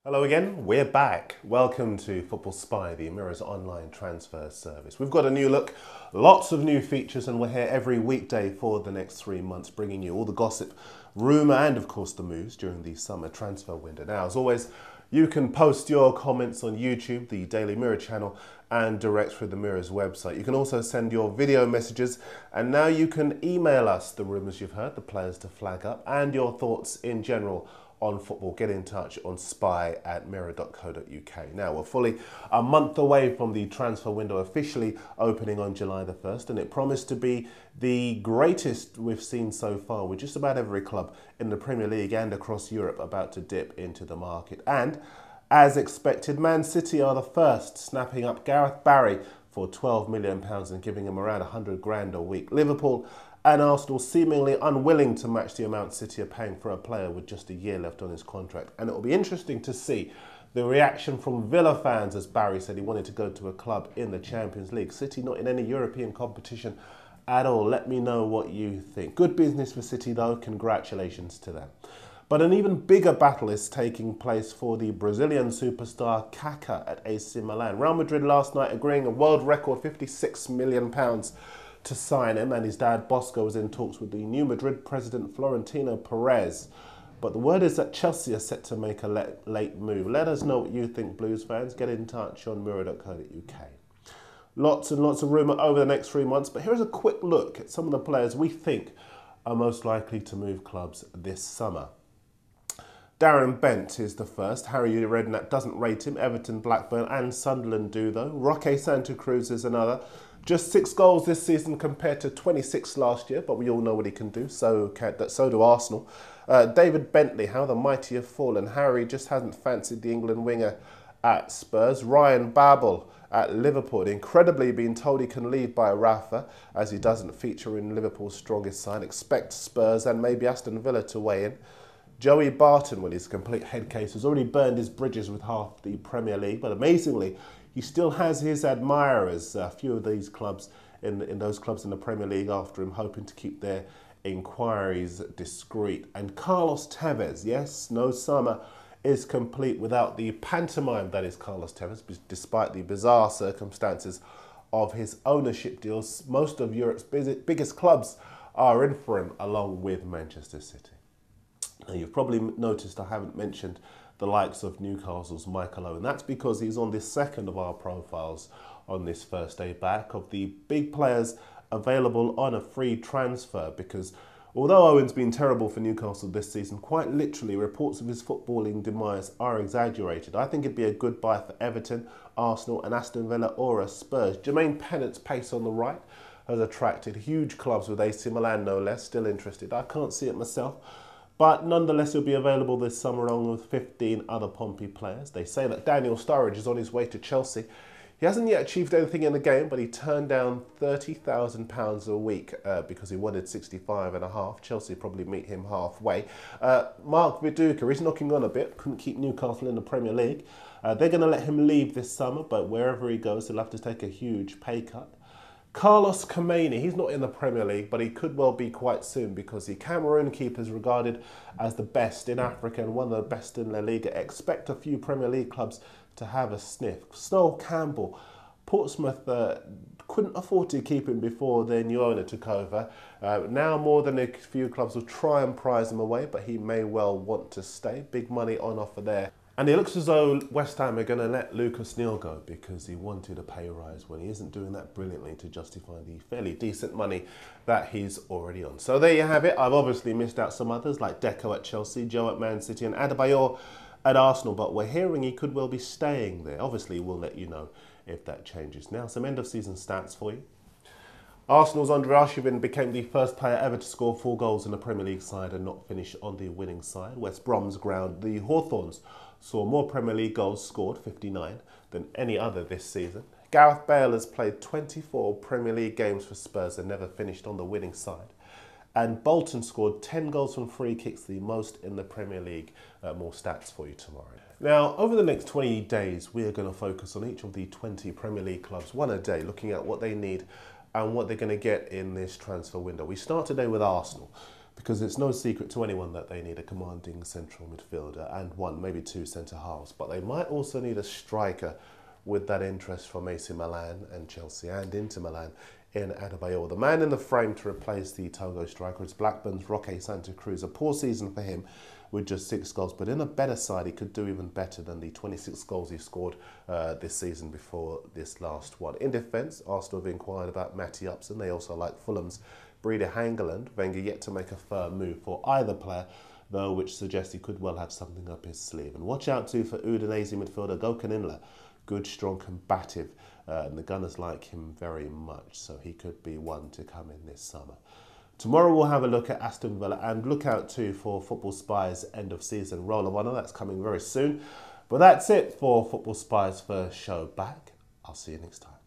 Hello again, we're back. Welcome to Football Spy, the Mirror's online transfer service. We've got a new look, lots of new features, and we're here every weekday for the next 3 months, bringing you all the gossip, rumour and of course the moves during the summer transfer window. Now, as always, you can post your comments on YouTube, the Daily Mirror channel, and direct through the Mirror's website. You can also send your video messages, and now you can email us the rumours you've heard, the players to flag up, and your thoughts in general on football. Get in touch on spy@mirror.co.uk. Now, we're fully a month away from the transfer window officially opening on July the 1st, and it promised to be the greatest we've seen so far, with just about every club in the Premier League and across Europe about to dip into the market. And as expected, Man City are the first, snapping up Gareth Barry for £12 million and giving him around 100 grand a week. Liverpool and Arsenal seemingly unwilling to match the amount City are paying for a player with just a year left on his contract. And it will be interesting to see the reaction from Villa fans, as Barry said he wanted to go to a club in the Champions League. City not in any European competition at all. Let me know what you think. Good business for City though, congratulations to them. But an even bigger battle is taking place for the Brazilian superstar Kaká at AC Milan. Real Madrid last night agreeing a world record £56 million to sign him, and his dad Bosco was in talks with the new Madrid president Florentino Perez. But the word is that Chelsea are set to make a late move. Let us know what you think, Blues fans. Get in touch on mirror.co.uk. Lots and lots of rumour over the next 3 months, but here's a quick look at some of the players we think are most likely to move clubs this summer. Darren Bent is the first. Harry Redknapp doesn't rate him. Everton, Blackburn and Sunderland do though. Roque Santa Cruz is another. Just 6 goals this season compared to 26 last year, but we all know what he can do, so do Arsenal. David Bentley, how the mighty have fallen. Harry just hasn't fancied the England winger at Spurs. Ryan Babel at Liverpool, incredibly being told he can leave by Rafa, as he doesn't feature in Liverpool's strongest side. Expect Spurs and maybe Aston Villa to weigh in. Joey Barton, with his complete head case, has already burned his bridges with half the Premier League, but amazingly, he still has his admirers. A few of these clubs, in those clubs in the Premier League after him, hoping to keep their inquiries discreet. And Carlos Tevez, yes, no summer is complete without the pantomime that is Carlos Tevez, despite the bizarre circumstances of his ownership deals. Most of Europe's biggest clubs are in for him, along with Manchester City. Now, you've probably noticed I haven't mentioned the likes of Newcastle's Michael Owen. That's because he's on this second of our profiles on this first day back of the big players available on a free transfer, because although Owen's been terrible for Newcastle this season, quite literally reports of his footballing demise are exaggerated. I think it'd be a good buy for Everton, Arsenal and Aston Villa or a Spurs. Jermaine Pennant's pace on the right has attracted huge clubs, with AC Milan no less still interested. I can't see it myself, but nonetheless he'll be available this summer along with 15 other Pompey players. They say that Daniel Sturridge is on his way to Chelsea. He hasn't yet achieved anything in the game, but he turned down £30,000 a week because he wanted 65.5. Chelsea probably meet him halfway. Mark Viduka, he's knocking on a bit, couldn't keep Newcastle in the Premier League. They're going to let him leave this summer, but wherever he goes, he'll have to take a huge pay cut. Carlos Kameni, he's not in the Premier League, but he could well be quite soon, because the Cameroon keeper is regarded as the best in Africa and one of the best in La Liga. Expect a few Premier League clubs to have a sniff. Snow Campbell, Portsmouth couldn't afford to keep him before their new owner took over. Now more than a few clubs will try and prize him away, but he may well want to stay. Big money on offer there. And it looks as though West Ham are going to let Lucas Neal go because he wanted a pay rise when he isn't doing that brilliantly to justify the fairly decent money that he's already on. So there you have it. I've obviously missed out some others like Deco at Chelsea, Joe at Man City and Adebayor at Arsenal, but we're hearing he could well be staying there. Obviously, we'll let you know if that changes. Now, some end-of-season stats for you. Arsenal's Andre Arshavin became the first player ever to score 4 goals in the Premier League side and not finish on the winning side. West Brom's ground, the Hawthorns, saw more Premier League goals scored, 59, than any other this season. Gareth Bale has played 24 Premier League games for Spurs and never finished on the winning side. And Bolton scored 10 goals from free kicks, the most in the Premier League. More stats for you tomorrow. Now, over the next 20 days, we are going to focus on each of the 20 Premier League clubs, one a day, looking at what they need and what they're going to get in this transfer window. We start today with Arsenal. because it's no secret to anyone that they need a commanding central midfielder and one, maybe two centre halves, but they might also need a striker with that interest from AC Milan and Chelsea and Inter Milan in Adebayor. The man in the frame to replace the Togo striker is Blackburn's Roque Santa Cruz. A poor season for him with just 6 goals, but in a better side he could do even better than the 26 goals he scored this season before this last one. In defence, Arsenal have inquired about Matty Upson. They also like Fulham's Breeder Hangeland. Wenger yet to make a firm move for either player, though, which suggests he could well have something up his sleeve. And watch out too for Udinese midfielder Gökhan Inler. Good, strong, combative, and the Gunners like him very much, so he could be one to come in this summer. Tomorrow we'll have a look at Aston Villa, and look out too for Football Spy's end of season Roll of Honour. That's coming very soon. But that's it for Football Spy's first show back. I'll see you next time.